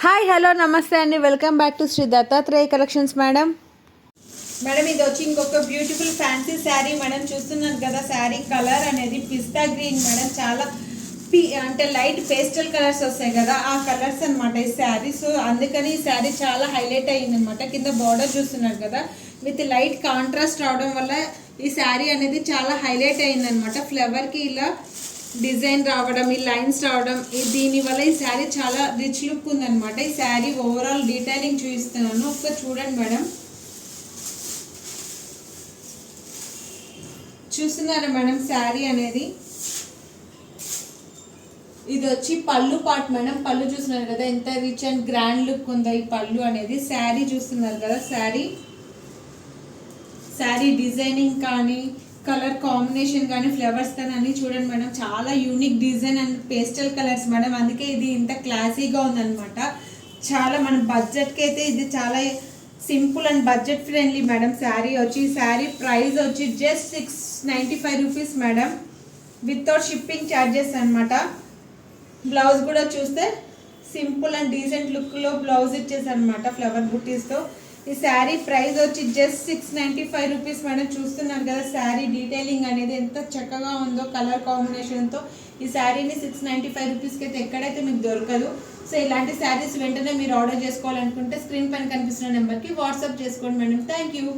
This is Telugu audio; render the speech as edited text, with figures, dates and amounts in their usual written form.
హాయ్ హలో నమస్తే అండి, welcome back to Shri Dattatreya collections. Madam ఇది వచ్చి ఇంకొక బ్యూటిఫుల్ ఫ్యాన్సీ శారీ మేడం. చూస్తున్నాను కదా, శారీ కలర్ అనేది పిస్తా గ్రీన్ మేడం. చాలా అంటే లైట్ పేస్టల్ కలర్స్ వస్తాయి కదా, ఆ కలర్స్ అనమాట ఈ శారీ. సో అందుకని ఈ శారీ చాలా హైలైట్ అయ్యింది అనమాట. కింద బార్డర్ చూస్తున్నారు కదా, విత్ లైట్ కాంట్రాస్ట్ రావడం వల్ల ఈ శారీ అనేది చాలా హైలైట్ అయింది అనమాట. ఫ్లవర్కి ఇలా డిజైన్ రావడం, ఈ లైన్స్ రావడం, దీనివల్ల ఈ శారీ చాలా రిచ్ లుక్ ఉందన్నమాట. ఈ శారీ ఓవరాల్ డీటెయిలింగ్ చూపిస్తున్నాను, ఒకసారి చూడండి మేడం. చూస్తున్నారా మేడం, శారీ అనేది ఇది వచ్చి పళ్ళు పార్ట్ మేడం. పళ్ళు చూస్తున్నారు కదా, ఎంత రిచ్ అండ్ గ్రాండ్ లుక్ ఉందో ఈ పళ్ళు అనేది. శారీ చూస్తున్నారు కదా, శారీ డిజైనింగ్ కానీ కలర్ కాంబినేషన్ కానీ ఫ్లవర్స్ కానీ అన్నీ చూడండి మేడం. చాలా unique design and pastel colours madam. అందుకే ఇది ఇంత క్లాసీగా ఉందన్నమాట. చాలా మన బడ్జెట్కి అయితే ఇది చాలా simple and budget friendly madam. Sari price వచ్చి just 695 rupees madam, without shipping charges అనమాట. బ్లౌజ్ కూడా చూస్తే సింపుల్ అండ్ డీసెంట్ లుక్లో బ్లౌజ్ ఇచ్చేసనమాట ఫ్లవర్ బుట్టీస్తో. ఈ శారీ ప్రైస్ వచ్చి జస్ట్ 695 రూపీస్ మేడం. చూస్తున్నారు కదా, శారీ డీటెయిలింగ్ అనేది ఎంత చక్కగా ఉందో కలర్ కాంబినేషన్తో. ఈ శారీని 695 రూపీస్కి అయితే ఎక్కడైతే మీకు దొరకదు. సో ఇలాంటి శారీస్ వెంటనే మీరు ఆర్డర్ చేసుకోవాలనుకుంటే స్క్రీన్ పైన కనిపిస్తున్న నెంబర్కి వాట్సాప్ చేసుకోండి మేడం. Thank you.